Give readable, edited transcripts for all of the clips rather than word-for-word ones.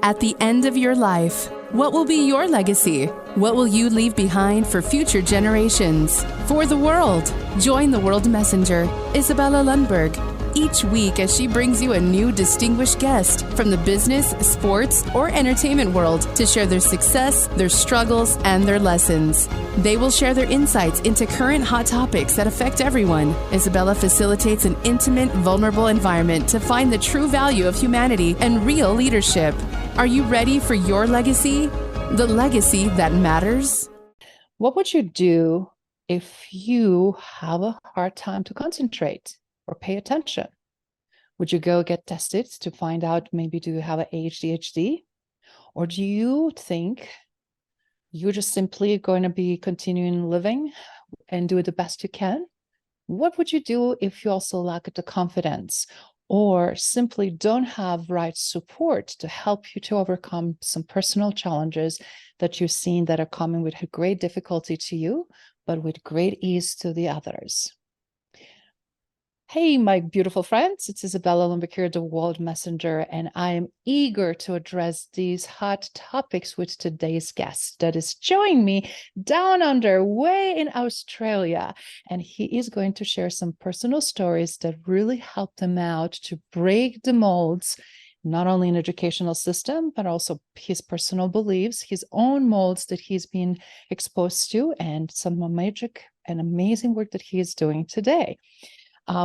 At the end of your life, what will be your legacy? What will you leave behind for future generations? For the world, join the World Messenger, Izabela Lundberg, each week as she brings you a new distinguished guest from the business, sports, or entertainment world to share their success, their struggles, and their lessons. They will share their insights into current hot topics that affect everyone. Izabela facilitates an intimate, vulnerable environment to find the true value of humanity and real leadership. Are you ready for your legacy? The legacy that matters? What would you do if you have a hard time to concentrate or pay attention? Would you go get tested to find out maybe do you have an ADHD? Or do you think you're just simply going to be continuing living and do the best you can? What would you do if you also lack the confidence or simply don't have right support to help you to overcome some personal challenges that you've seen that are coming with great difficulty to you, but with great ease to the others? Hey, my beautiful friends, it's Izabela Lundberg here, the World Messenger, and I am eager to address these hot topics with today's guest that is joining me down under, way in Australia. And he is going to share some personal stories that really helped him out to break the molds, not only in educational system, but also his personal beliefs, his own molds that he's been exposed to, and some magic and amazing work that he is doing today.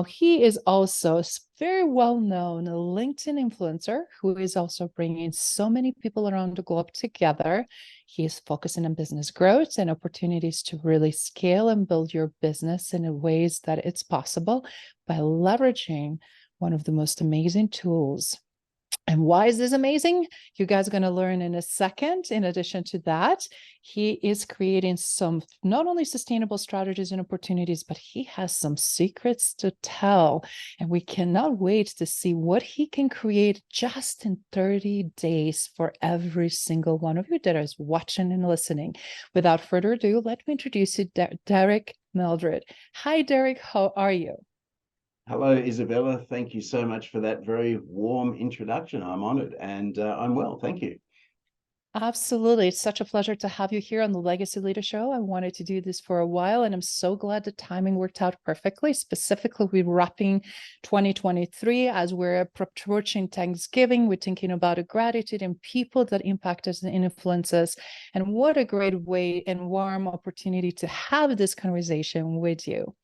He is also very well-known LinkedIn influencer who is also bringing so many people around the globe together. He is focusing on business growth and opportunities to really scale and build your business in ways that it's possible by leveraging one of the most amazing tools. And why is this amazing? You guys are going to learn in a second. In addition to that, he is creating some not only sustainable strategies and opportunities, but he has some secrets to tell. And we cannot wait to see what he can create just in 30 days for every single one of you that is watching and listening. Without further ado, let me introduce you to Derek Mildred. Hi, Derek. How are you? Hello, Izabela. Thank you so much for that very warm introduction. I'm honored and I'm well. Thank you. Absolutely. It's such a pleasure to have you here on the Legacy Leader Show. I wanted to do this for a while, and I'm so glad the timing worked out perfectly. Specifically, we're wrapping 2023 as we're approaching Thanksgiving. We're thinking about a gratitude and people that impact us and influence us. And what a great way and warm opportunity to have this conversation with you.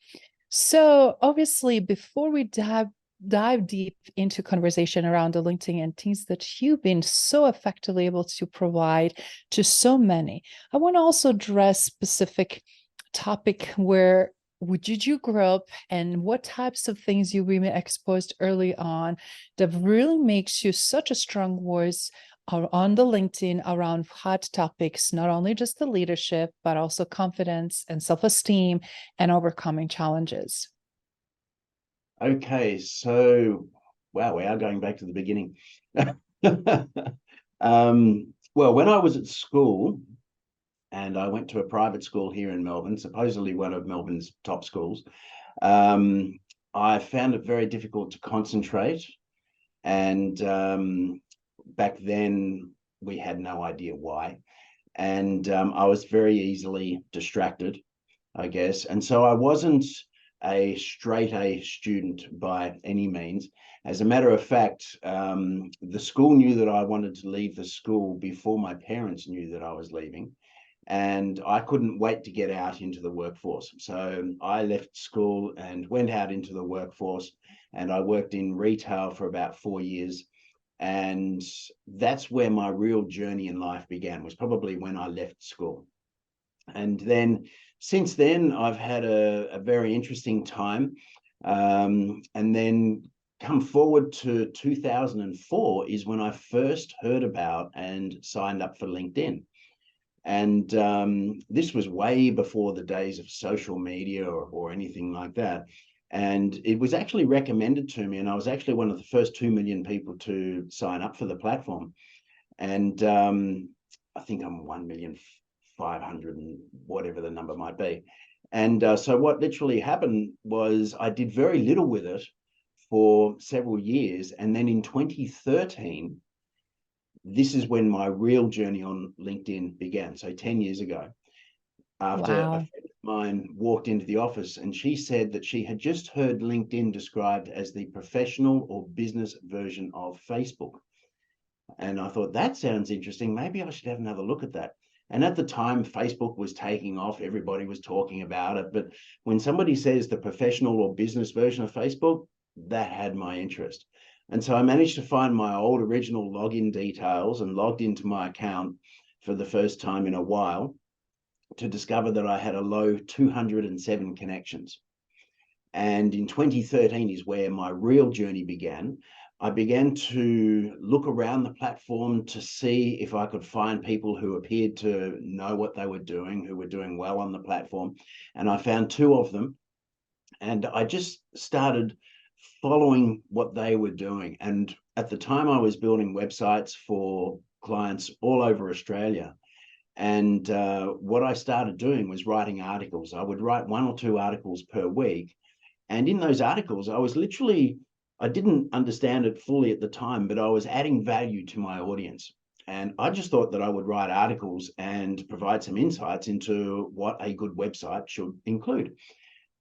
So obviously, before we dive deep into conversation around the LinkedIn and things that you've been so effectively able to provide to so many, I want to also address specific topic where did you grow up and what types of things you've been exposed early on that really makes you such a strong voice on the LinkedIn around hot topics, not only just the leadership, but also confidence and self-esteem and overcoming challenges. Okay, so wow, we are going back to the beginning. Well, when I was at school, and I went to a private school here in Melbourne, supposedly one of Melbourne's top schools, I found it very difficult to concentrate. And back then, we had no idea why. And I was very easily distracted, I guess. And so I wasn't a straight A student by any means. As a matter of fact, the school knew that I wanted to leave the school before my parents knew that I was leaving. And I couldn't wait to get out into the workforce. So I left school and went out into the workforce, and I worked in retail for about 4 years. And that's where my real journey in life began, was probably when I left school. And then since then, I've had a very interesting time. And then come forward to 2004 is when I first heard about and signed up for LinkedIn. And this was way before the days of social media or anything like that. And it was actually recommended to me, and I was actually one of the first 2 million people to sign up for the platform. And I think I'm 1,500,000 and whatever the number might be. And so what literally happened was I did very little with it for several years. And then in 2013, this is when my real journey on LinkedIn began. So 10 years ago, after a Wow. friend of mine walked into the office and she said that she had just heard LinkedIn described as the professional or business version of Facebook. And I thought, that sounds interesting. Maybe I should have another look at that. And at the time, Facebook was taking off. Everybody was talking about it. But when somebody says the professional or business version of Facebook, that had my interest. And so I managed to find my old original login details and logged into my account for the first time in a while to discover that I had a low 207 connections. And in 2013 is where my real journey began. I began to look around the platform to see if I could find people who appeared to know what they were doing, who were doing well on the platform. And I found two of them. And I just started following what they were doing. And at the time, I was building websites for clients all over Australia. And what I started doing was writing articles. I would write 1 or 2 articles per week. And in those articles, I didn't understand it fully at the time, but I was adding value to my audience. And I just thought that I would write articles and provide some insights into what a good website should include.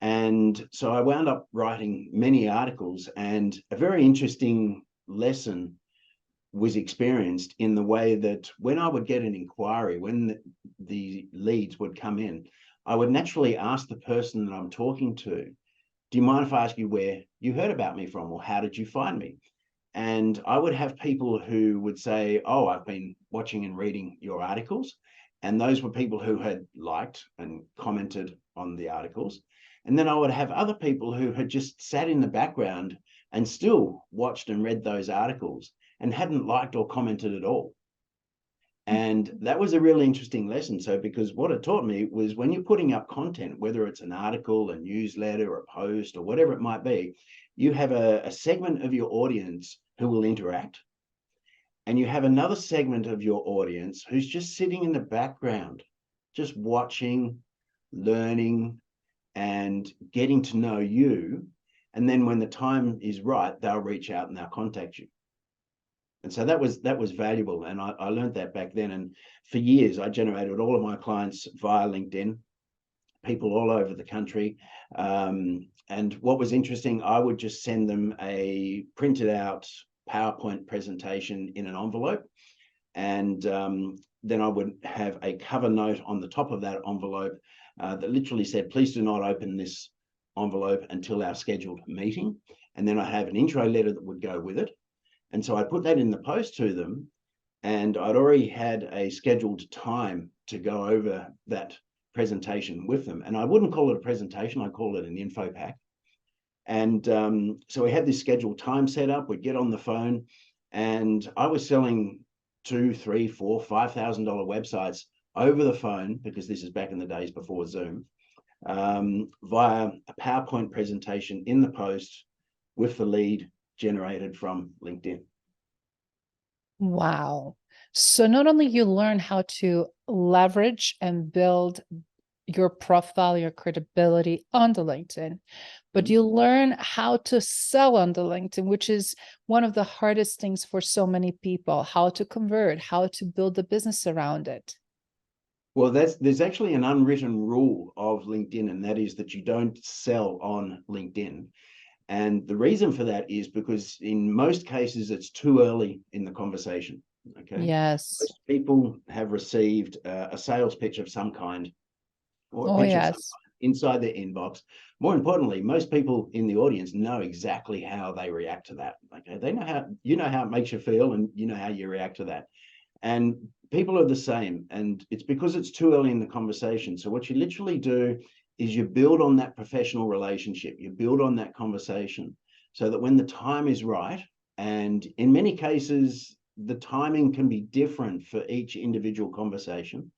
And so I wound up writing many articles, and a very interesting lesson was experienced in the way that when I would get an inquiry, when the leads would come in, I would naturally ask the person that I'm talking to, do you mind if I ask you where you heard about me from, or how did you find me? And I would have people who would say, oh, I've been watching and reading your articles. And those were people who had liked and commented on the articles. And then I would have other people who had just sat in the background and still watched and read those articles and hadn't liked or commented at all. And that was a really interesting lesson. So, because what it taught me was when you're putting up content, whether it's an article, a newsletter, or a post, or whatever it might be, you have a segment of your audience who will interact. And you have another segment of your audience who's just sitting in the background, just watching, learning, and getting to know you. And then when the time is right, they'll reach out and they'll contact you. And so that was valuable. And I learned that back then. And for years, I generated all of my clients via LinkedIn, people all over the country. And what was interesting, I would just send them a printed out PowerPoint presentation in an envelope. And then I would have a cover note on the top of that envelope that literally said, please do not open this envelope until our scheduled meeting. And then I have an intro letter that would go with it. And so I put that in the post to them, and I'd already had a scheduled time to go over that presentation with them. And I wouldn't call it a presentation, I'd call it an info pack. And so we had this scheduled time set up, we'd get on the phone, and I was selling $2,000, $3,000, $4,000, $5,000 websites over the phone, because this is back in the days before Zoom, via a PowerPoint presentation in the post with the lead generated from LinkedIn. Wow. So not only you learn how to leverage and build your profile, your credibility on the LinkedIn, but you learn how to sell on the LinkedIn, which is one of the hardest things for so many people, how to convert, how to build a business around it. Well, there's actually an unwritten rule of LinkedIn, and that is that you don't sell on LinkedIn. And the reason for that is because in most cases, it's too early in the conversation. Okay. Yes. Most people have received a sales pitch of some kind, or a pitch of some kind inside their inbox. More importantly, most people in the audience know exactly how they react to that. Okay. They know how it makes you feel, and you know how you react to that. And people are the same. And it's because it's too early in the conversation. So what you literally do is you build on that professional relationship, you build on that conversation, so that when the time is right, and in many cases, the timing can be different for each individual conversation.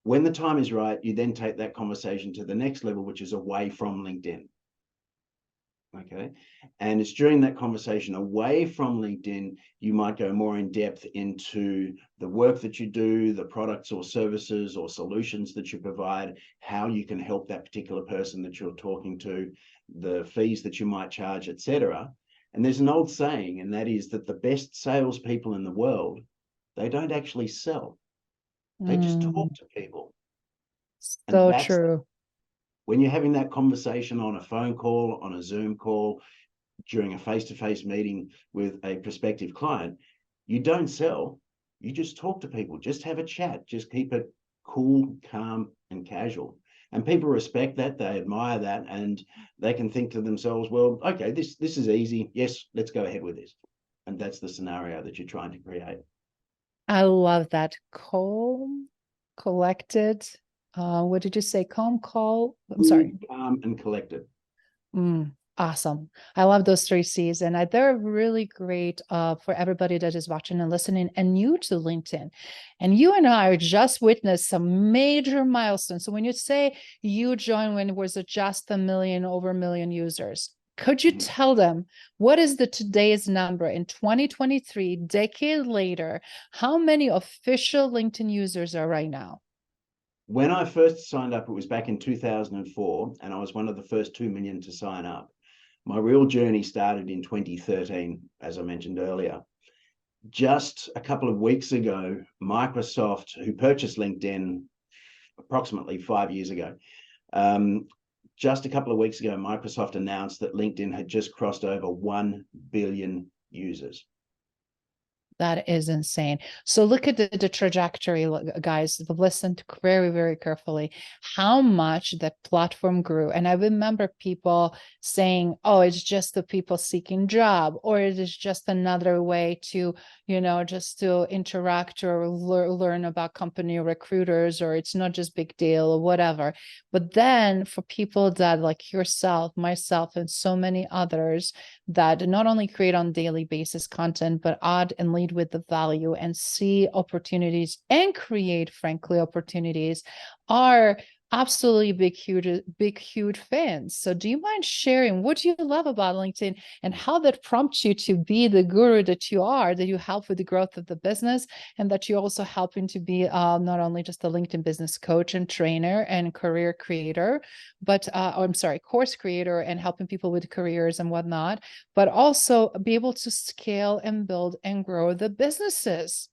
When the time is right, you then take that conversation to the next level, which is away from LinkedIn. Okay. And it's during that conversation away from LinkedIn, you might go more in depth into the work that you do, the products or services or solutions that you provide, how you can help that particular person that you're talking to, the fees that you might charge, etc. And there's an old saying, and that is that the best salespeople in the world they don't actually sell. They just talk to people. And So that's true. when you're having that conversation on a phone call, on a Zoom call, during a face-to-face meeting with a prospective client, you don't sell, you just talk to people, just have a chat, just keep it cool, calm, and casual. And people respect that, they admire that, and they can think to themselves, well, okay, this is easy. Yes, let's go ahead with this. And that's the scenario that you're trying to create. I love that. Calm, collected. What did you say? Calm, call. I'm sorry. Calm and collected. Awesome. I love those three C's, and they're really great for everybody that is watching and listening and new to LinkedIn. And you and I just witnessed some major milestones. So when you say you joined when it was just over a million users, could you tell them what is the today's number in 2023, decade later, how many official LinkedIn users are right now? When I first signed up, it was back in 2004, and I was one of the first 2 million to sign up. My real journey started in 2013, as I mentioned earlier. Just a couple of weeks ago, Microsoft, who purchased LinkedIn approximately 5 years ago, just a couple of weeks ago, Microsoft announced that LinkedIn had just crossed over 1 billion users. That is insane. So look at the trajectory, guys. Listen very, very carefully how much that platform grew. And I remember people saying, oh, it's just the people seeking job, or it is just another way to, just to interact or learn about company recruiters, or it's not just big deal or whatever. But then for people that like yourself, myself, and so many others that not only create on a daily basis content, but add and lead with the value and see opportunities and create, frankly, opportunities are absolutely big, huge fans. So do you mind sharing what you love about LinkedIn and how that prompts you to be the guru that you are, that you help with the growth of the business, and that you're also helping to be not only just a LinkedIn business coach and trainer and career creator, but course creator and helping people with careers and whatnot, but also be able to scale and build and grow the businesses?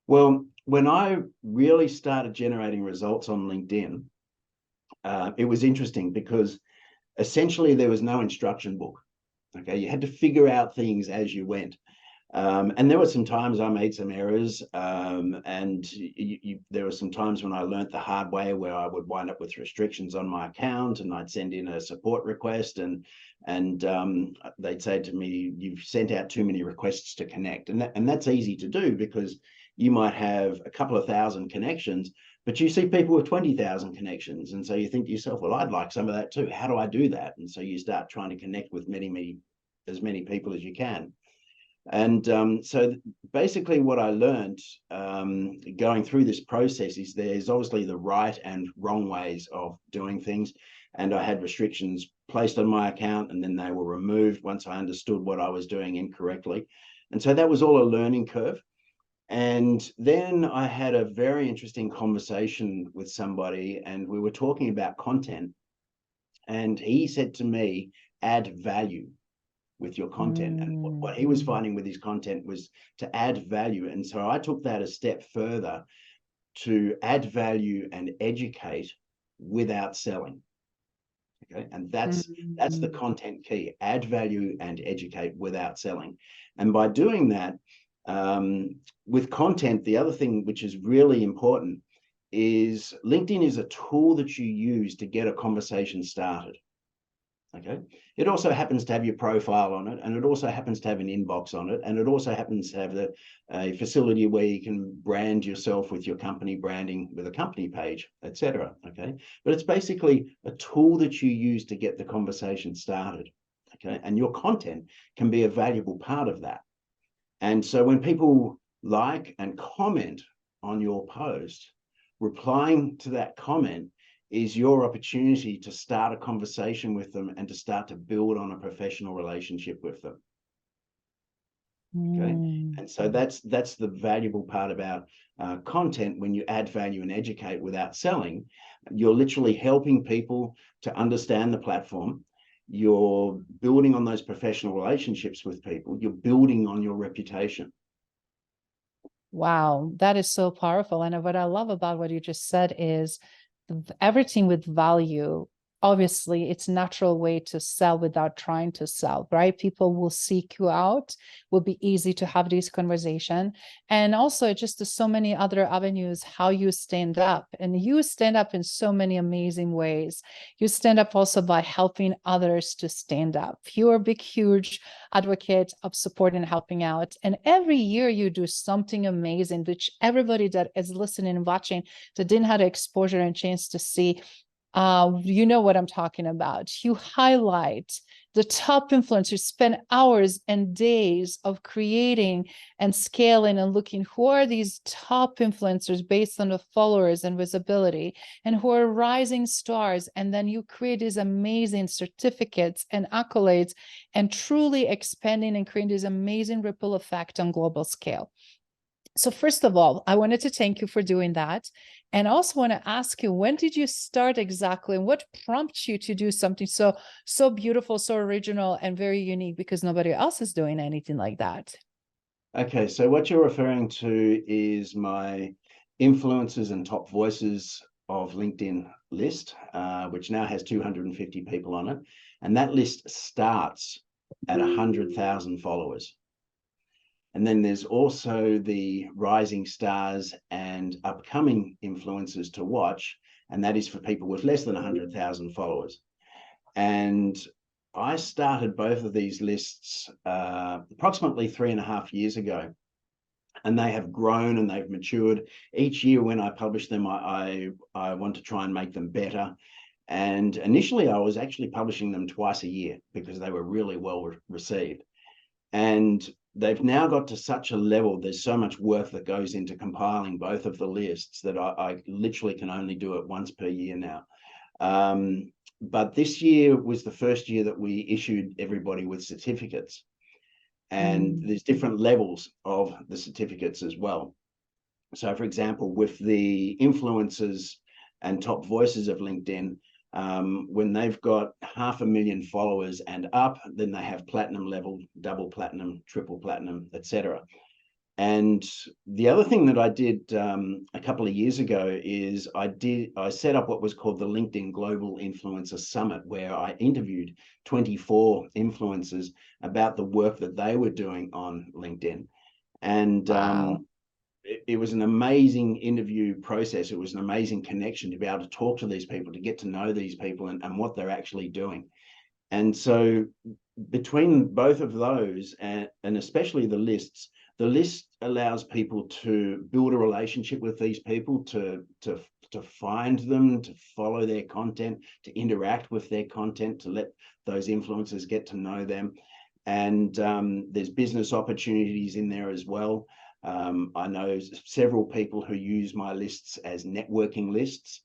Well, when I really started generating results on LinkedIn, it was interesting because essentially there was no instruction book. Okay, you had to figure out things as you went. And there were some times I made some errors, and there were some times when I learned the hard way where I would wind up with restrictions on my account, and I'd send in a support request, and they'd say to me, "You've sent out too many requests to connect," and that's easy to do because you might have a couple of thousand connections, but you see people with 20,000 connections, and so you think to yourself, "Well, I'd like some of that too. How do I do that?" And so you start trying to connect with as many people as you can. And so basically what I learned going through this process is there's obviously the right and wrong ways of doing things. And I had restrictions placed on my account, and then they were removed once I understood what I was doing incorrectly. And so that was all a learning curve. And then I had a very interesting conversation with somebody, and we were talking about content. And he said to me, add value with your content. And what he was finding with his content was to add value. And so I took that a step further to add value and educate without selling. Okay, and that's the content key: add value and educate without selling. And by doing that, with content, the other thing which is really important is LinkedIn is a tool that you use to get a conversation started. Okay, it also happens to have your profile on it, and it also happens to have an inbox on it, and it also happens to have a facility where you can brand yourself with your company branding, with a company page, etc. Okay, but it's basically a tool that you use to get the conversation started. Okay, and your content can be a valuable part of that. And so when people like and comment on your post, replying to that comment is your opportunity to start a conversation with them and to start to build on a professional relationship with them. Okay, and so that's the valuable part about content. When you add value and educate without selling, you're literally helping people to understand the platform. You're building on those professional relationships with people. You're building on your reputation. Wow, that is so powerful. And what I love about what you just said is everything with value. Obviously, it's a natural way to sell without trying to sell, right? People will seek you out, will be easy to have this conversation. And also just so many other avenues, how you stand up. And you stand up in so many amazing ways. You stand up also by helping others to stand up. You're a big, huge advocate of support and helping out. And every year you do something amazing, which everybody that is listening and watching that didn't have exposure and chance to see, you know what I'm talking about. You highlight the top influencers, spend hours and days of creating and scaling and looking who are these top influencers based on the followers and visibility and who are rising stars. And then you create these amazing certificates and accolades and truly expanding and creating this amazing ripple effect on global scale. So first of all, I wanted to thank you for doing that. And I also want to ask you, when did you start exactly? And what prompts you to do something so beautiful, so original, and very unique, because nobody else is doing anything like that? Okay, so what you're referring to is my influencers and top voices of LinkedIn list, which now has 250 people on it. And that list starts at 100,000 followers. And then there's also the rising stars and upcoming influencers to watch. And that is for people with less than 100,000 followers. And I started both of these lists approximately 3.5 years ago. And they have grown and they've matured. Each year when I publish them, I want to try and make them better. And initially, I was actually publishing them twice a year because they were really well received. And they've now got to such a level, there's so much work that goes into compiling both of the lists that I literally can only do it once per year now. But this year was the first year that we issued everybody with certificates. And there's different levels of the certificates as well. So, for example, with the influencers and top voices of LinkedIn, when they've got 500,000 followers and up, then they have platinum level, double platinum, triple platinum, etc. And the other thing that I did a couple of years ago is I set up what was called the LinkedIn Global Influencer Summit, where I interviewed 24 influencers about the work that they were doing on LinkedIn. And Wow. it was an amazing interview process. It was an amazing connection to be able to talk to these people, to get to know these people and what they're actually doing. And so between both of those and especially the list allows people to build a relationship with these people, to find them, to follow their content, to interact with their content, to let those influencers get to know them. And there's business opportunities in there as well. I know several people who use my lists as networking lists.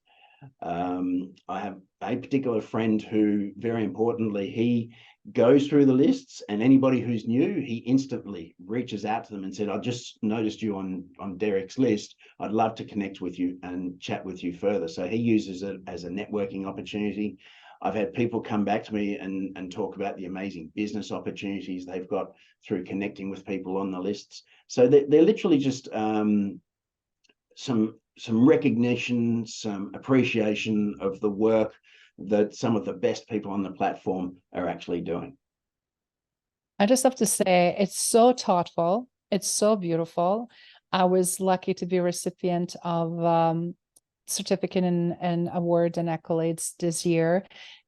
I have a particular friend who, very importantly, he goes through the lists, and anybody who's new, he instantly reaches out to them and said, I just noticed you on Derek's list. I'd love to connect with you and chat with you further. So he uses it as a networking opportunity. I've had people come back to me and talk about the amazing business opportunities they've got through connecting with people on the lists. So they're literally just some recognition, some appreciation of the work that some of the best people on the platform are actually doing. I just have to say, it's so thoughtful. It's so beautiful. I was lucky to be a recipient of certificate and award and accolades this year.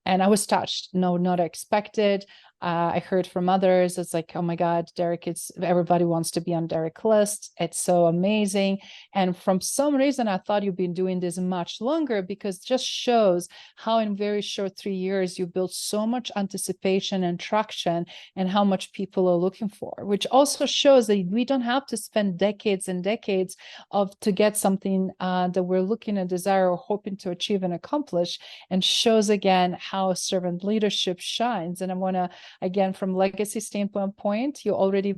And I was touched. No, not expected. I heard from others. It's like, oh my God, Derek, everybody wants to be on Derek's list. It's so amazing. And from some reason, I thought you've been doing this much longer, because it just shows how in very short 3 years, you built so much anticipation and traction and how much people are looking for, which also shows that we don't have to spend decades and decades to get something that we're looking at, desire, or hoping to achieve and accomplish, and shows again how servant leadership shines. And I want to, again, from legacy standpoint, you're already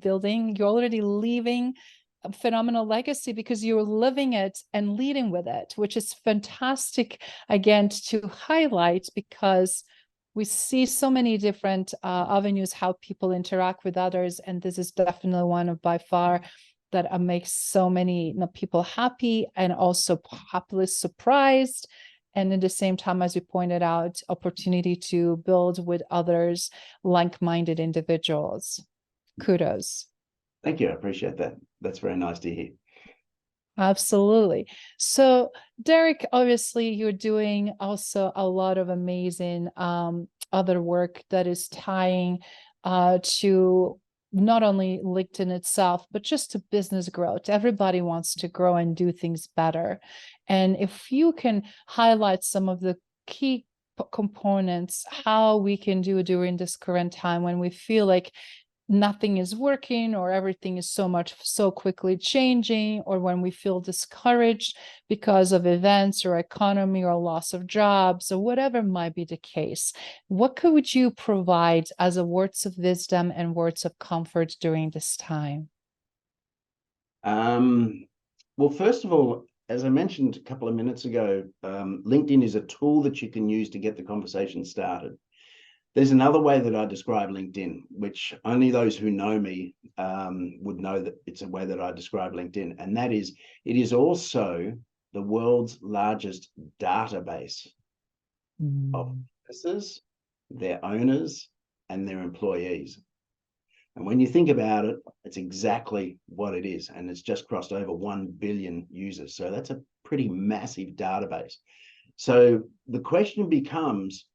leaving a phenomenal legacy because you're living it and leading with it, which is fantastic, again, to highlight, because we see so many different avenues how people interact with others, and this is definitely one of, by far, that makes so many people happy and also happily surprised. And at the same time, as you pointed out, opportunity to build with others, like-minded individuals. Kudos. Thank you. I appreciate that. That's very nice to hear. Absolutely. So, Derek, obviously, you're doing also a lot of amazing other work that is tying to not only LinkedIn itself, but just to business growth. Everybody wants to grow and do things better. And if you can highlight some of the key components, how we can do during this current time when we feel like nothing is working or everything is so quickly changing, or when we feel discouraged because of events or economy or loss of jobs or whatever might be the case, what could you provide as a words of wisdom and words of comfort during this time? Well, first of all, as I mentioned a couple of minutes ago, LinkedIn is a tool that you can use to get the conversation started. There's another way that I describe LinkedIn, which only those who know me would know that it's a way that I describe LinkedIn. And that is, it is also the world's largest database of businesses, their owners, and their employees. And when you think about it, it's exactly what it is. And it's just crossed over 1 billion users. So that's a pretty massive database. So the question becomes,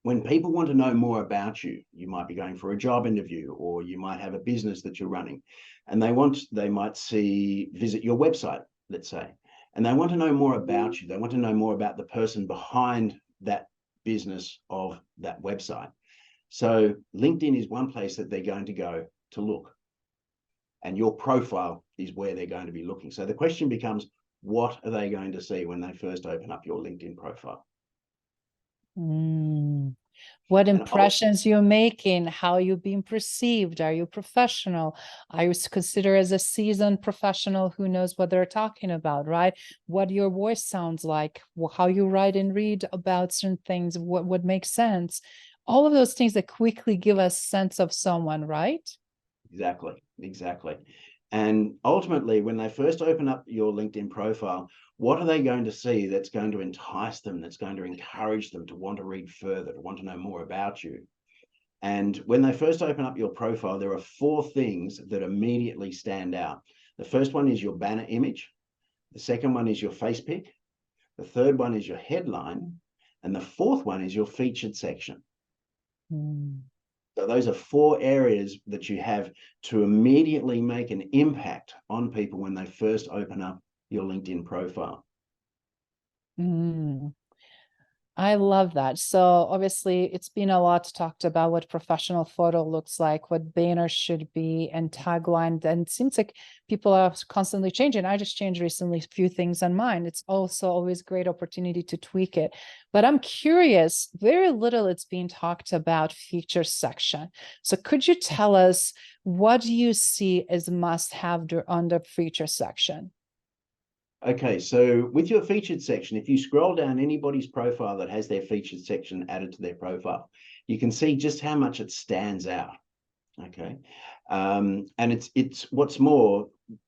when people want to know more about you, you might be going for a job interview, or you might have a business that you're running, and they might visit your website, let's say, and they want to know more about you. They want to know more about the person behind that business of that website. So LinkedIn is one place that they're going to go to look, and your profile is where they're going to be looking. So the question becomes, what are they going to see when they first open up your LinkedIn profile? What impressions you're making, how you're being perceived? Are you professional? Are you considered as a seasoned professional who knows what they're talking about, right? What your voice sounds like, how you write and read about certain things, what makes sense? All of those things that quickly give us sense of someone, right? Exactly. And ultimately, when they first open up your LinkedIn profile, what are they going to see that's going to entice them, that's going to encourage them to want to read further, to want to know more about you? And when they first open up your profile, there are 4 things that immediately stand out. The first one is your banner image. The second one is your face pic. The third one is your headline. And the fourth one is your featured section. So those are 4 areas that you have to immediately make an impact on people when they first open up your LinkedIn profile. I love that. So obviously it's been a lot talked about what professional photo looks like, what banners should be, and tagline. And it seems like people are constantly changing. I just changed recently a few things on mine. It's also always a great opportunity to tweak it. But I'm curious, very little it's being talked about feature section. So could you tell us, what do you see as must have on the feature section? Okay, so with your featured section, if you scroll down anybody's profile that has their featured section added to their profile, you can see just how much it stands out. Okay, and it's what's more,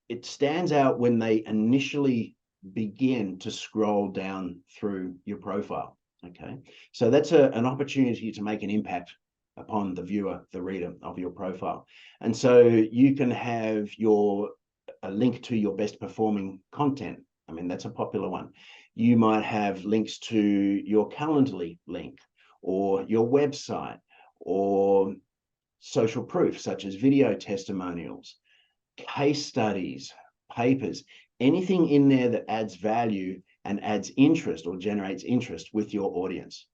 it stands out when they initially begin to scroll down through your profile. Okay, so that's an opportunity to make an impact upon the viewer, the reader of your profile. And so you can have a link to your best performing content. I mean, that's a popular one. You might have links to your Calendly link, or your website, or social proof such as video testimonials, case studies, papers, anything in there that adds value and adds interest or generates interest with your audience.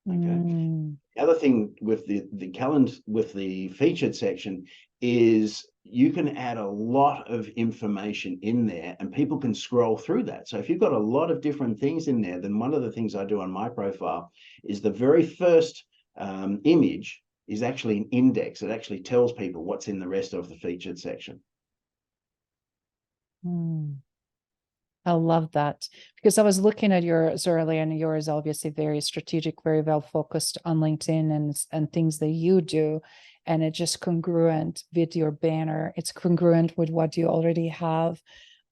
Okay. The other thing with the featured section is you can add a lot of information in there and people can scroll through that. So if you've got a lot of different things in there, then one of the things I do on my profile is the very first image is actually an index. It actually tells people what's in the rest of the featured section. I love that, because I was looking at yours earlier, and yours is obviously very strategic, very well focused on LinkedIn and things that you do. and it's just congruent with your banner. It's congruent with what you already have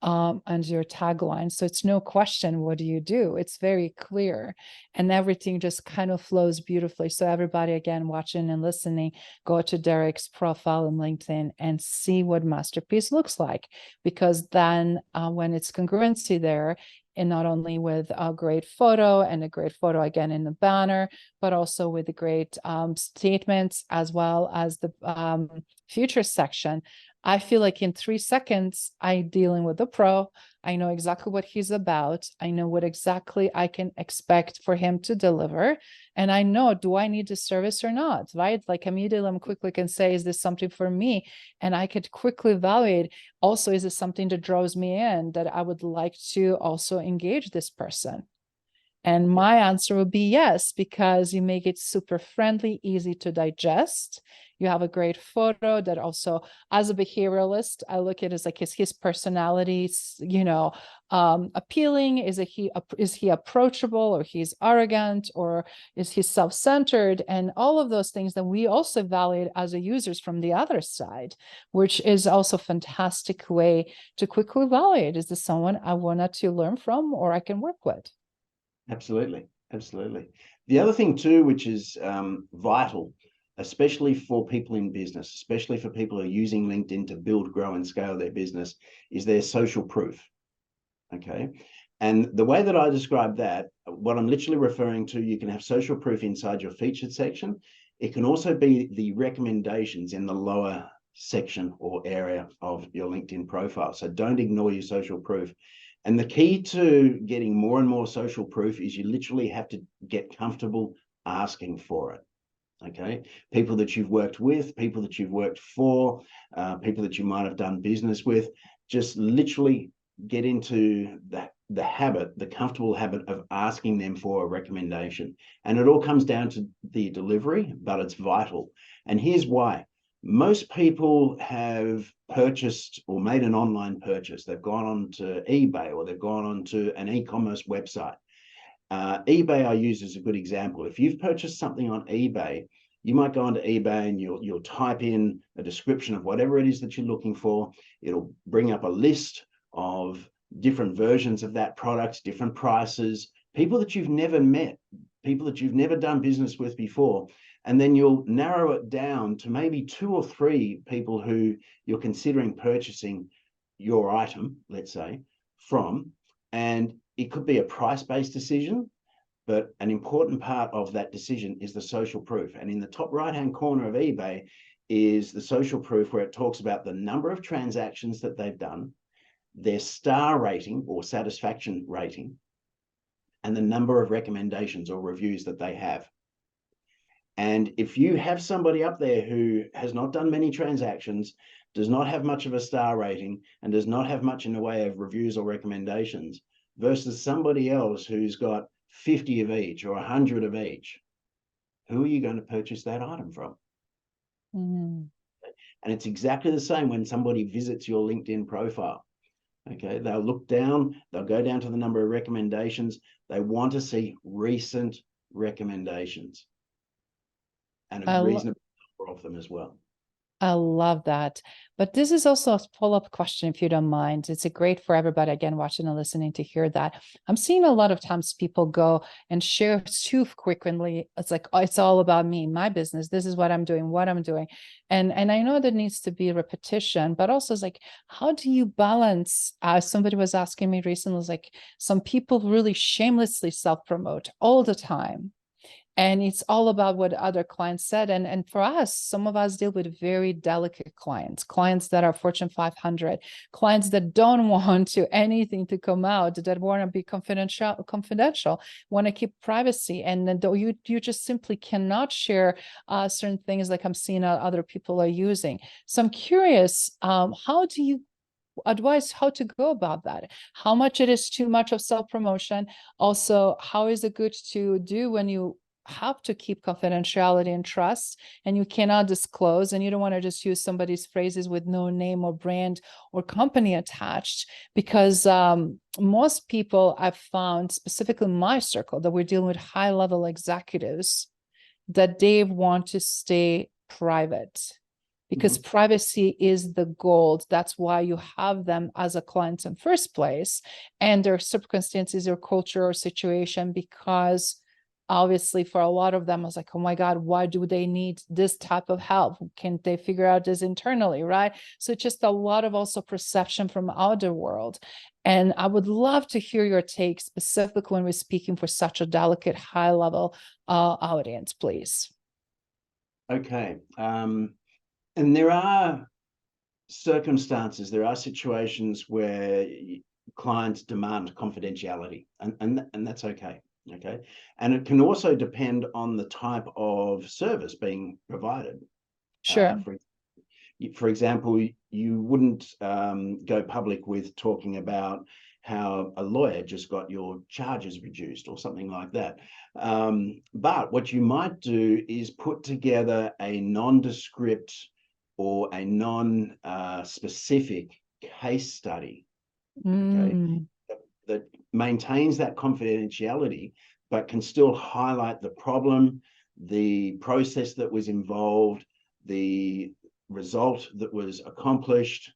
and your tagline. So it's no question, what do you do? It's very clear, and everything just kind of flows beautifully. So everybody, again, watching and listening, go to Derek's profile in LinkedIn and see what masterpiece looks like, because then when it's congruency there, and not only with a great photo, and a great photo again in the banner, but also with the great statements, as well as the future section. I feel like in 3 seconds, I'm dealing with the pro. I know exactly what he's about. I know what exactly I can expect for him to deliver. And I know, do I need the service or not, right? Like immediately I'm quickly can say, is this something for me? And I could quickly evaluate also, is this something that draws me in, that I would like to also engage this person? And my answer would be yes, because you make it super friendly, easy to digest. You have a great photo that also, as a behavioralist, I look at it as like, is his personality, appealing? Is he approachable, or he's arrogant, or is he self-centered? And all of those things that we also evaluate as a users from the other side, which is also a fantastic way to quickly evaluate, is this someone I wanted to learn from or I can work with? Absolutely. Absolutely. The other thing too, which is vital, especially for people in business, especially for people who are using LinkedIn to build, grow, and scale their business, is their social proof. Okay. And the way that I describe that, what I'm literally referring to, you can have social proof inside your featured section. It can also be the recommendations in the lower section or area of your LinkedIn profile. So don't ignore your social proof. And the key to getting more and more social proof is you literally have to get comfortable asking for it. Okay. People that you've worked with, people that you've worked for, people that you might have done business with, just literally get into the comfortable habit of asking them for a recommendation. And it all comes down to the delivery, but it's vital. And here's why. Most people have purchased or made an online purchase. They've gone on to eBay, or they've gone on to an e-commerce website. eBay I use as a good example. If you've purchased something on eBay, you might go onto eBay and you'll type in a description of whatever it is that you're looking for. It'll bring up a list of different versions of that product, different prices, people that you've never met, people that you've never done business with before. And then you'll narrow it down to maybe 2 or 3 people who you're considering purchasing your item, let's say, from. And it could be a price-based decision, but an important part of that decision is the social proof. And in the top right-hand corner of eBay is the social proof, where it talks about the number of transactions that they've done, their star rating or satisfaction rating, and the number of recommendations or reviews that they have. And if you have somebody up there who has not done many transactions, does not have much of a star rating, and does not have much in the way of reviews or recommendations, versus somebody else who's got 50 of each or 100 of each, who are you going to purchase that item from? Mm-hmm. And it's exactly the same when somebody visits your LinkedIn profile. Okay, they'll look down, they'll go down to the number of recommendations. They want to see recent recommendations, and a reasonable number of them as well. I love that. But this is also a follow-up question, if you don't mind. It's great for everybody, again, watching and listening, to hear that. I'm seeing a lot of times people go and share too frequently. It's like, oh, it's all about me, my business. This is what I'm doing, what I'm doing. And I know there needs to be repetition, but also it's like, how do you balance? Somebody was asking me recently, was like, some people really shamelessly self-promote all the time. And it's all about what other clients said. And for us, some of us deal with very delicate clients that are Fortune 500, clients that don't want anything to come out, that want to be confidential, want to keep privacy. And then you just simply cannot share certain things like I'm seeing other people are using. So I'm curious, how do you advise how to go about that? How much it is too much of self-promotion? Also, how is it good to do when you have to keep confidentiality and trust, and you cannot disclose, and you don't want to just use somebody's phrases with no name or brand or company attached? Because most people I've found, specifically in my circle, that we're dealing with high-level executives, that they want to stay private, because privacy is the gold. That's why you have them as a client in first place, and their circumstances or culture or situation, because obviously for a lot of them, I was like, oh my God, why do they need this type of help? Can't they figure out this internally, right? So it's just a lot of also perception from outer world. And I would love to hear your take, specifically when we're speaking for such a delicate, high level audience, please. Okay. And there are circumstances, there are situations where clients demand confidentiality, and that's okay. Okay. And it can also depend on the type of service being provided. Sure. For example, you wouldn't go public with talking about how a lawyer just got your charges reduced or something like that. But what you might do is put together a nondescript or a non-specific case study, okay, that maintains that confidentiality, but can still highlight the problem, the process that was involved, the result that was accomplished,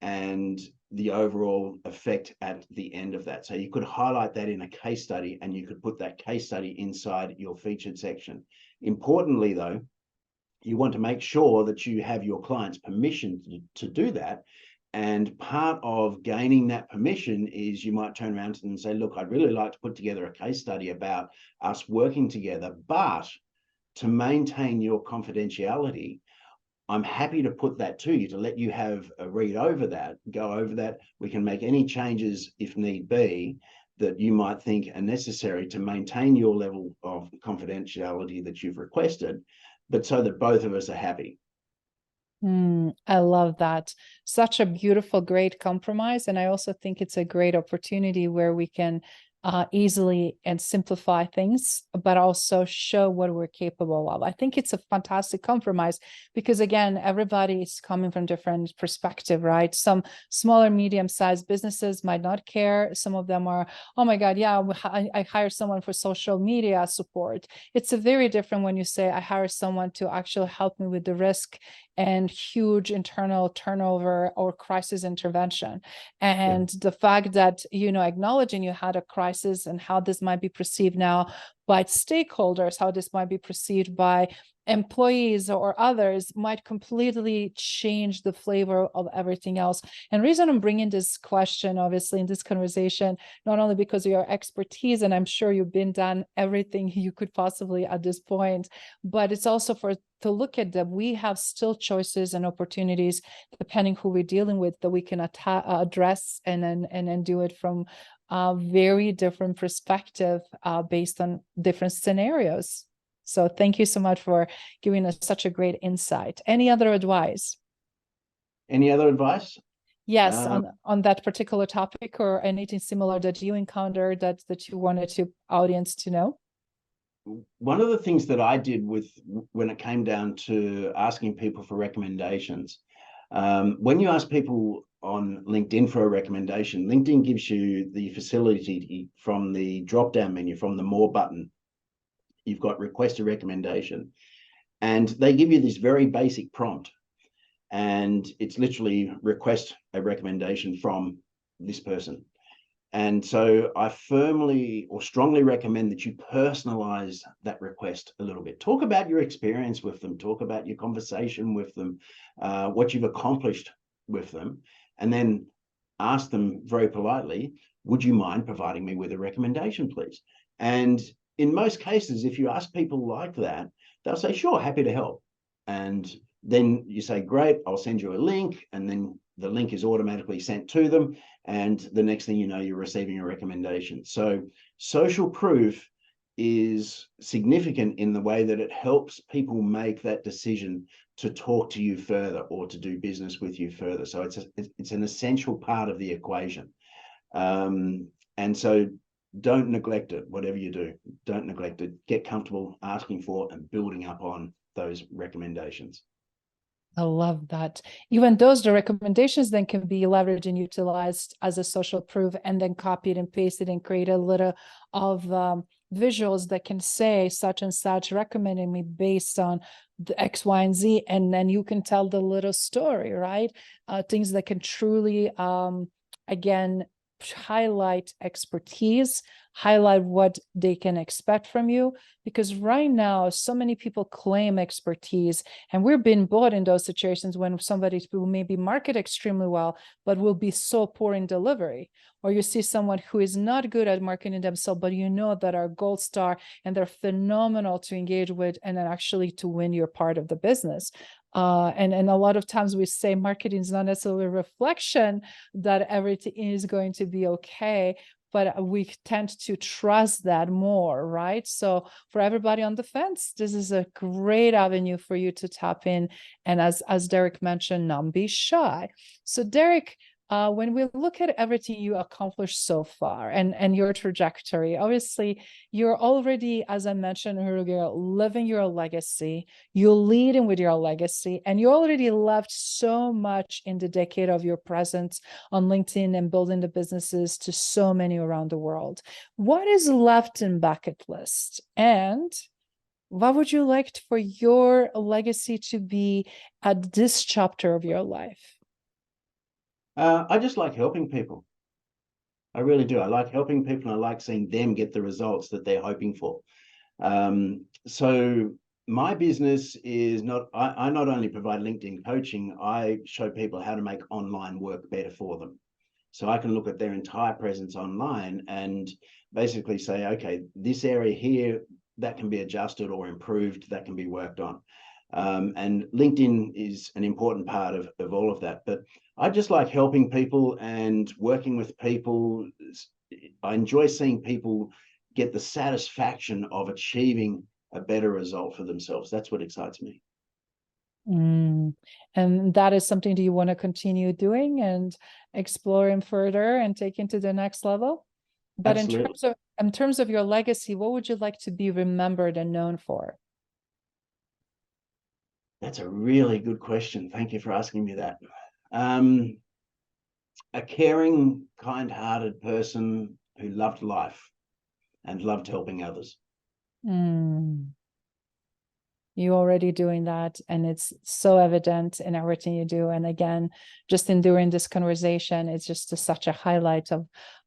and the overall effect at the end of that. So you could highlight that in a case study, and you could put that case study inside your featured section. Importantly, though, you want to make sure that you have your client's permission to do that. And part of gaining that permission is you might turn around to them and say, look, I'd really like to put together a case study about us working together, but to maintain your confidentiality, I'm happy to put that to you, to let you have a read over that, go over that. We can make any changes if need be that you might think are necessary to maintain your level of confidentiality that you've requested, but so that both of us are happy. I love that. Such a beautiful, great compromise. And I also think it's a great opportunity where we can easily and simplify things, but also show what we're capable of. I think it's a fantastic compromise because, again, everybody is coming from different perspective, right? Some smaller, medium-sized businesses might not care. Some of them are, oh my God, yeah, I hire someone for social media support. It's a very different when you say, I hire someone to actually help me with the risk and huge internal turnover or crisis intervention. And the fact that, acknowledging you had a crisis and how this might be perceived now by stakeholders, how this might be perceived by employees or others might completely change the flavor of everything else. And the reason I'm bringing this question, obviously, in this conversation, not only because of your expertise, and I'm sure you've been done everything you could possibly at this point, but it's also to look at that we have still choices and opportunities, depending who we're dealing with, that we can address and then do it from a very different perspective based on different scenarios. So thank you so much for giving us such a great insight. Any other advice? Any other advice? Yes, on that particular topic, or anything similar that you encountered that you wanted to audience to know? One of the things that I did when it came down to asking people for recommendations, when you ask people on LinkedIn for a recommendation, LinkedIn gives you the facility from the drop-down menu, from the More button. You've got request a recommendation, and they give you this very basic prompt, and it's literally request a recommendation from this person. And so I firmly or strongly recommend that you personalize that request a little bit. Talk about your experience with them, talk about your conversation with them, what you've accomplished with them, and then ask them very politely, would you mind providing me with a recommendation, please? And in most cases, if you ask people like that, they'll say, sure, happy to help. And then you say, great, I'll send you a link. And then the link is automatically sent to them. And the next thing you know, you're receiving a recommendation. So social proof is significant in the way that it helps people make that decision to talk to you further or to do business with you further. So it's an essential part of the equation. And so don't neglect it, whatever you do. Don't neglect it. Get comfortable asking for and building up on those recommendations. I love that. Even the recommendations then can be leveraged and utilized as a social proof, and then copied and pasted and create a little of visuals that can say such and such recommended me based on the X, Y, and Z, and then you can tell the little story, right? Things that can truly, again, highlight expertise, highlight what they can expect from you. Because right now, so many people claim expertise, and we're being bought in those situations when somebody will maybe market extremely well, but will be so poor in delivery. Or you see someone who is not good at marketing themselves, but you know that are gold star and they're phenomenal to engage with and then actually to win your part of the business. And a lot of times we say marketing is not necessarily a reflection that everything is going to be okay, but we tend to trust that more, right? So for everybody on the fence, this is a great avenue for you to tap in. And as Derek mentioned, not be shy. So Derek, when we look at everything you accomplished so far and your trajectory, obviously you're already, as I mentioned earlier, living your legacy, you're leading with your legacy, and you already left so much in the decade of your presence on LinkedIn and building the businesses to so many around the world. What is left in bucket list? And what would you like for your legacy to be at this chapter of your life? I just like helping people. I really do. I like helping people, and I like seeing them get the results that they're hoping for. So my business is not, I not only provide LinkedIn coaching, I show people how to make online work better for them. So I can look at their entire presence online and basically say, okay, this area here, that can be adjusted or improved, that can be worked on. And LinkedIn is an important part of all of that. But I just like helping people and working with people. I enjoy seeing people get the satisfaction of achieving a better result for themselves. That's what excites me. And that is something do you want to continue doing and exploring further and take into the next level? But Absolutely. in terms of your legacy, what would you like to be remembered and known for? That's a really good question. Thank you for asking me that. A caring, kind-hearted person who loved life and loved helping others. You're already doing that, and it's so evident in everything you do. And again, just in during this conversation, it's just such a highlight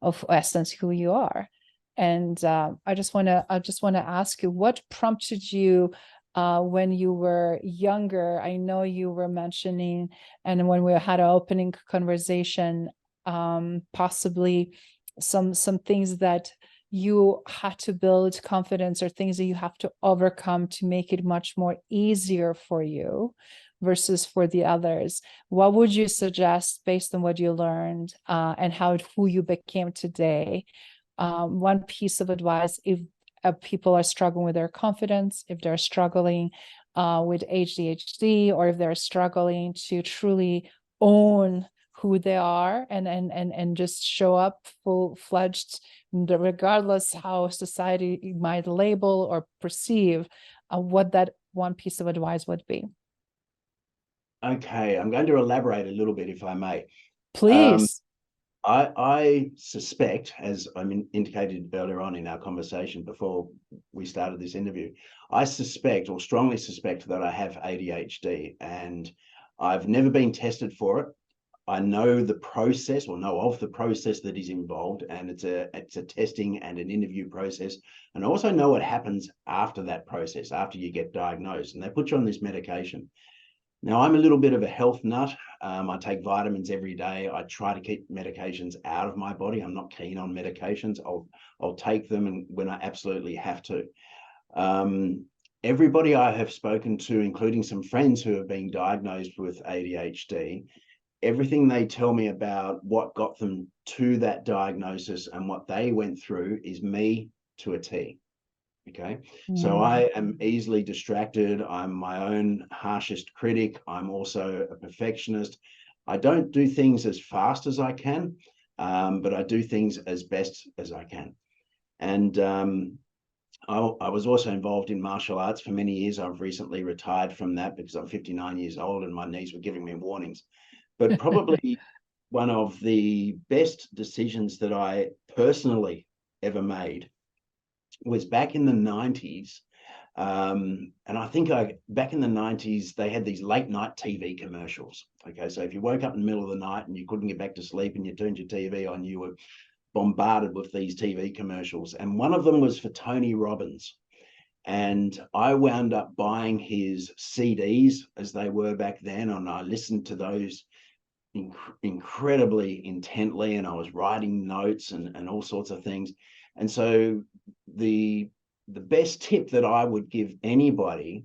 of essence who you are. And I just want to ask you, what prompted you when you were younger? I know you were mentioning, and when we had an opening conversation, possibly some things that you had to build confidence or things that you have to overcome to make it much more easier for you versus for the others. What would you suggest based on what you learned and who you became today? One piece of advice, if people are struggling with their confidence, if they're struggling with ADHD, or if they're struggling to truly own who they are and just show up full-fledged, regardless how society might label or perceive, what that one piece of advice would be. Okay, I'm going to elaborate a little bit, if I may. Please. I suspect, as I indicated earlier on in our conversation before we started this interview, I suspect or strongly suspect that I have ADHD, and I've never been tested for it. I know the process, or know of the process that is involved, and it's a testing and an interview process. And I also know what happens after that process, after you get diagnosed, and they put you on this medication. Now, I'm a little bit of a health nut. I take vitamins every day. I try to keep medications out of my body. I'm not keen on medications. I'll take them and when I absolutely have to. Everybody I have spoken to, including some friends who have been diagnosed with ADHD, everything they tell me about what got them to that diagnosis and what they went through is me to a T. Okay. So I am easily distracted. I'm my own harshest critic. I'm also a perfectionist. I don't do things as fast as I can, but I do things as best as I can. And I was also involved in martial arts for many years. I've recently retired from that because I'm 59 years old and my knees were giving me warnings. But probably one of the best decisions that I personally ever made was back in the 90s. And I think back in the 90s, they had these late night TV commercials. Okay, so if you woke up in the middle of the night and you couldn't get back to sleep and you turned your TV on, you were bombarded with these TV commercials. And one of them was for Tony Robbins. And I wound up buying his CDs, as they were back then, and I listened to those incredibly intently, and I was writing notes and all sorts of things. And so the best tip that I would give anybody,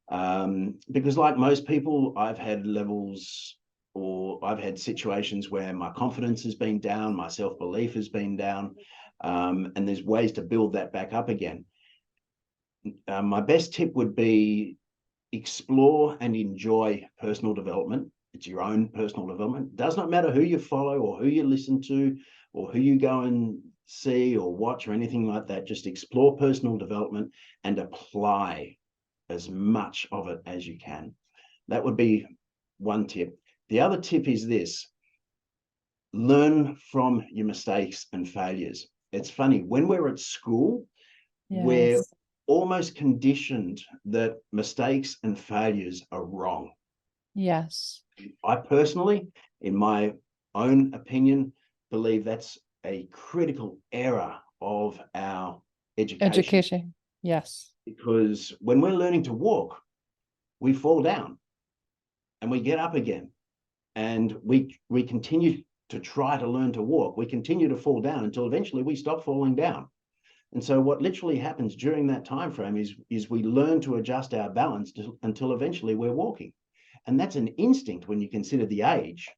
because like most people, I've had levels, or I've had situations where my confidence has been down, my self-belief has been down, and there's ways to build that back up again. My best tip would be explore and enjoy personal development. It's your own personal development. It does not matter who you follow or who you listen to or who you go and see or watch or anything like that. Just explore personal development and apply as much of it as you can. That would be one tip. The other tip is this: learn from your mistakes and failures. It's funny, when we're at school, we're almost conditioned that mistakes and failures are wrong. Yes. I personally, in my own opinion, believe that's a critical error of our education. Yes. Because when we're learning to walk, we fall down and we get up again, and we continue to try to learn to walk. We continue to fall down until eventually we stop falling down. And so what literally happens during that time frame is we learn to adjust our balance until eventually we're walking. And that's an instinct when you consider the age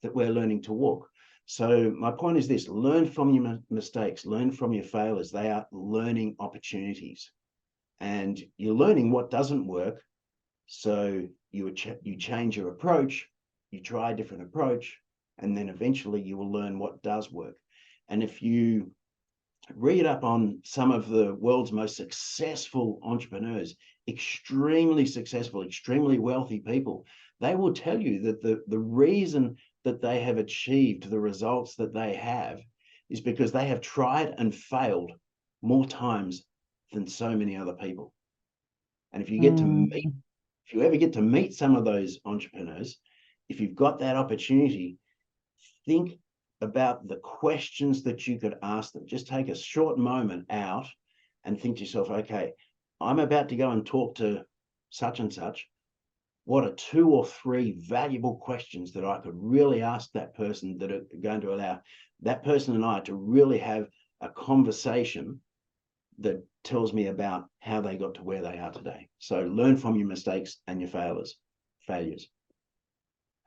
that we're learning to walk. So my point is this: learn from your mistakes, learn from your failures. They are learning opportunities. And you're learning what doesn't work. So you change your approach, you try a different approach, and then eventually you will learn what does work. And if you read up on some of the world's most successful entrepreneurs, extremely successful, extremely wealthy people, they will tell you that the reason that they have achieved the results that they have is because they have tried and failed more times than so many other people. And if you ever get to meet some of those entrepreneurs, if you've got that opportunity, think about the questions that you could ask them. Just take a short moment out and think to yourself, okay, I'm about to go and talk to such and such. What are 2 or 3 valuable questions that I could really ask that person that are going to allow that person and I to really have a conversation that tells me about how they got to where they are today? So learn from your mistakes and your failures.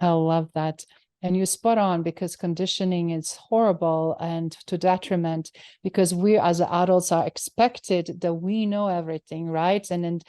I love that. And you're spot on, because conditioning is horrible and to detriment, because we as adults are expected that we know everything, right? And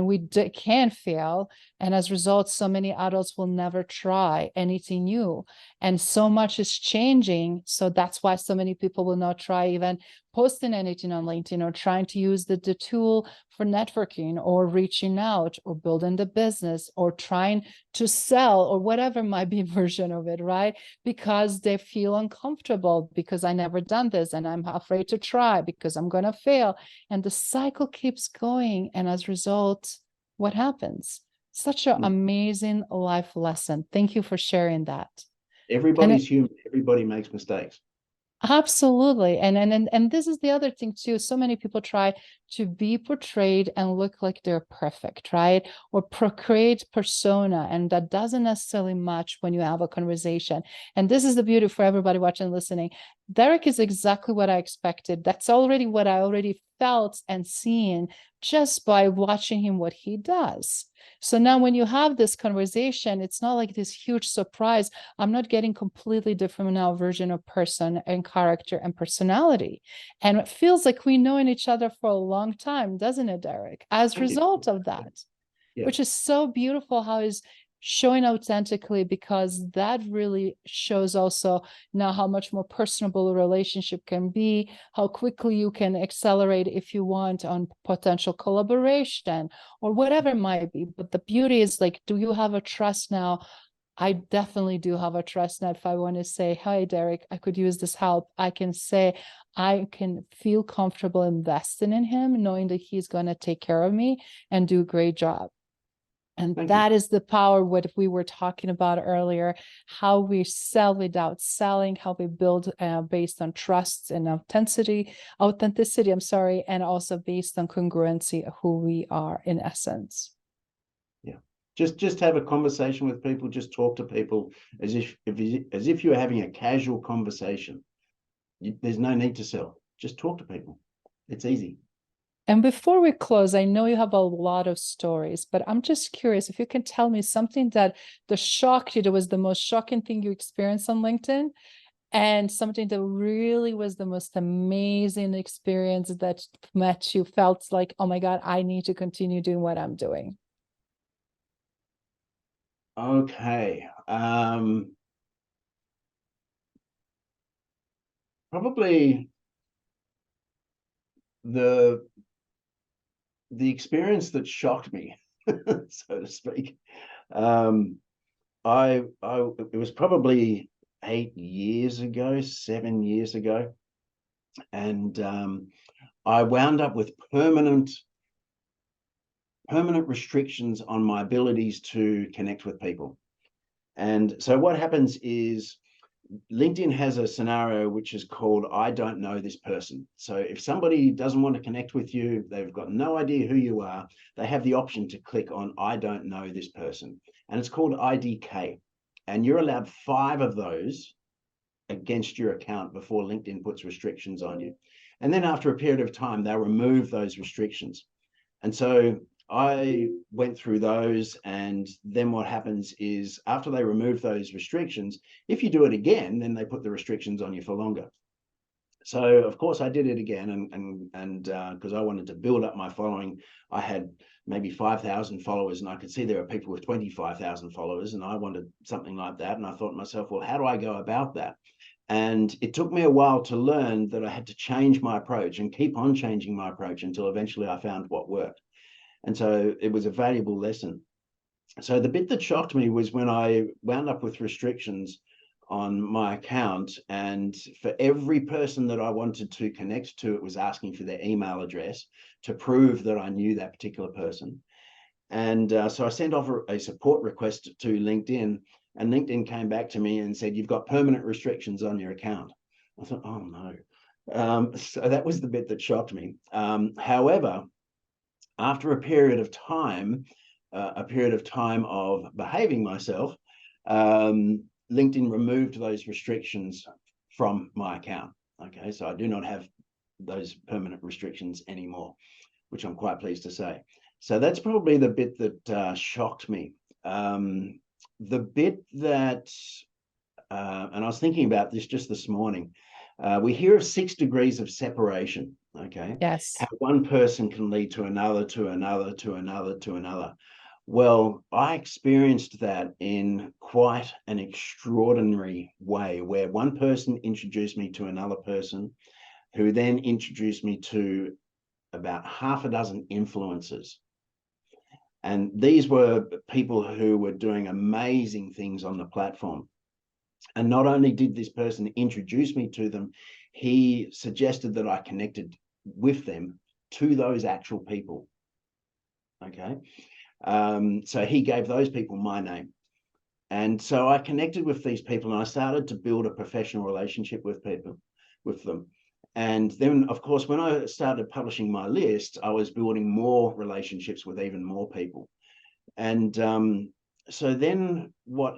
we can fail. And as a result, so many adults will never try anything new. And so much is changing. So that's why so many people will not try even posting anything on LinkedIn, or trying to use the tool for networking or reaching out or building the business or trying to sell or whatever might be version of it, right? Because they feel uncomfortable, because I never done this and I'm afraid to try because I'm going to fail. And the cycle keeps going. And as a result, what happens? Such an amazing life lesson. Thank you for sharing that. Everybody's human. Everybody makes mistakes. Absolutely. And this is the other thing too. So many people try to be portrayed and look like they're perfect, right? Or create persona. And that doesn't necessarily match when you have a conversation. And this is the beauty for everybody watching and listening. Derek is exactly what I expected. That's already what I already felt and seen just by watching him, what he does. So now when you have this conversation, it's not like this huge surprise. I'm not getting completely different now version of person and character and personality. And it feels like we know each other for a long time, doesn't it, Derek? As a result of that, which is so beautiful how he's showing authentically, because that really shows also now how much more personable a relationship can be, how quickly you can accelerate if you want on potential collaboration or whatever it might be. But the beauty is, like, do you have a trust now I definitely do have a trust net. If I want to say, "Hi, Derek, I could use this help," I can say, I can feel comfortable investing in him, knowing that he's going to take care of me and do a great job. And Thank you. that is the power, what we were talking about earlier, how we sell without selling, how we build based on trust and authenticity, I'm sorry, and also based on congruency of who we are in essence. Yeah. Just have a conversation with people, just talk to people as if you're having a casual conversation. There's no need to sell. Just talk to people. It's easy. And before we close, I know you have a lot of stories, but I'm just curious if you can tell me something that shocked you, that was the most shocking thing you experienced on LinkedIn, and something that really was the most amazing experience that met you, felt like, oh my God, I need to continue doing what I'm doing. Okay. Probably the experience that shocked me, so to speak. It was probably 8 years ago, 7 years ago, and I wound up with permanent restrictions on my abilities to connect with people. And so what happens is LinkedIn has a scenario which is called I don't know this person. So if somebody doesn't want to connect with you, they've got no idea who you are, they have the option to click on I don't know this person. And it's called IDK. And you're allowed 5 of those against your account before LinkedIn puts restrictions on you. And then after a period of time, they'll remove those restrictions. And so I went through those, and then what happens is after they remove those restrictions, if you do it again, then they put the restrictions on you for longer. So of course I did it again, and because I wanted to build up my following. I had maybe 5,000 followers, and I could see there were people with 25,000 followers, and I wanted something like that. And I thought to myself, well, how do I go about that? And it took me a while to learn that I had to change my approach and keep on changing my approach until eventually I found what worked. And so it was a valuable lesson. So the bit that shocked me was when I wound up with restrictions on my account, and for every person that I wanted to connect to, it was asking for their email address to prove that I knew that particular person. And so I sent off a support request to LinkedIn, and LinkedIn came back to me and said, you've got permanent restrictions on your account. I thought, oh no. So that was the bit that shocked me. However, after a period of time of behaving myself, LinkedIn removed those restrictions from my account. Okay, so I do not have those permanent restrictions anymore, which I'm quite pleased to say. So that's probably the bit that shocked me. The bit that, and I was thinking about this just this morning, we hear of 6 degrees of separation, okay? Yes. How one person can lead to another, to another, to another, to another. Well, I experienced that in quite an extraordinary way, where one person introduced me to another person, who then introduced me to about half a dozen influencers. And these were people who were doing amazing things on the platform. And not only did this person introduce me to them, he suggested that I connected with them to those actual people. Okay. So he gave those people my name. And so I connected with these people, and I started to build a professional relationship with them. And then, of course, when I started publishing my list, I was building more relationships with even more people. And so then what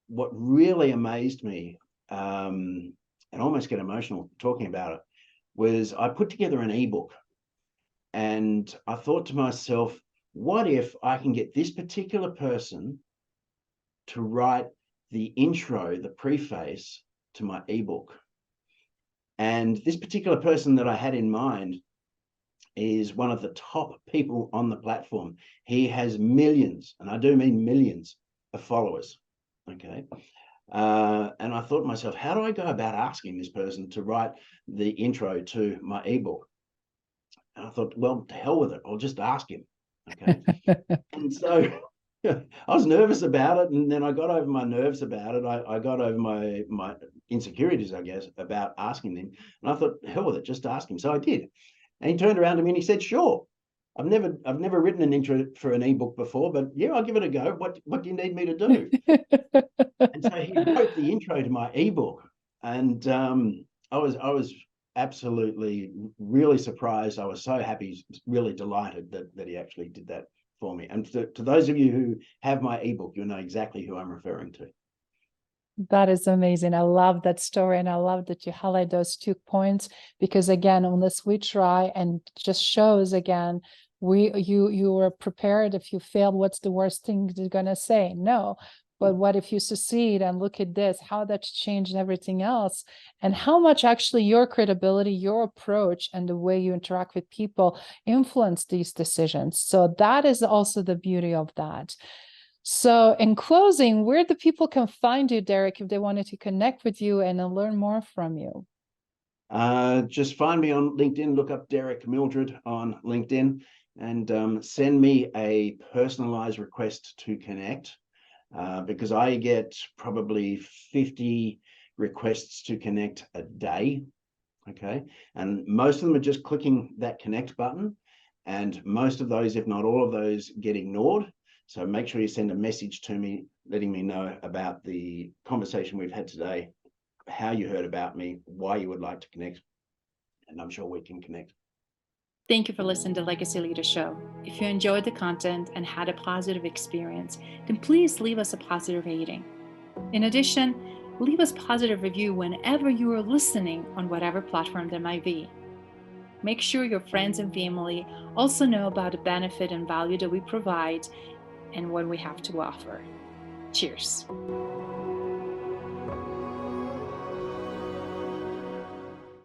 really amazed me, and almost get emotional talking about it, was I put together an ebook. And I thought to myself, what if I can get this particular person to write the intro, the preface to my ebook? And this particular person that I had in mind is one of the top people on the platform. He has millions, and I do mean millions, of followers. Okay. And I thought to myself, how do I go about asking this person to write the intro to my ebook? And I thought, well, to hell with it. I'll just ask him. Okay. And so I was nervous about it, and then I got over my nerves about it. I got over my insecurities, I guess, about asking them. And I thought, hell with it, just ask him. So I did. And he turned around to me and he said, sure. I've never written an intro for an ebook before, but yeah, I'll give it a go. What do you need me to do? And so he wrote the intro to my ebook, and I was absolutely really surprised. I was so happy, really delighted that he actually did that for me. And to those of you who have my ebook, you'll know exactly who I'm referring to. That is amazing. I love that story, and I love that you highlight those 2 points, because again, on this we try, and just shows again, you were prepared. If you failed, what's the worst thing you're gonna say? No. But what if you succeed, and look at this, how that's changed everything else, and how much actually your credibility, your approach, and the way you interact with people influence these decisions. So that is also the beauty of that. So in closing, where the people can find you, Derek, if they wanted to connect with you and learn more from you? Just find me on LinkedIn, look up Derek Mildred on LinkedIn, and send me a personalized request to connect, because I get probably 50 requests to connect a day. Okay. And most of them are just clicking that connect button. And most of those, if not all of those, get ignored. So make sure you send a message to me, letting me know about the conversation we've had today, how you heard about me, why you would like to connect, and I'm sure we can connect. Thank you for listening to Legacy Leader Show. If you enjoyed the content and had a positive experience, then please leave us a positive rating. In addition, leave us a positive review whenever you are listening on whatever platform there might be. Make sure your friends and family also know about the benefit and value that we provide and what we have to offer. Cheers.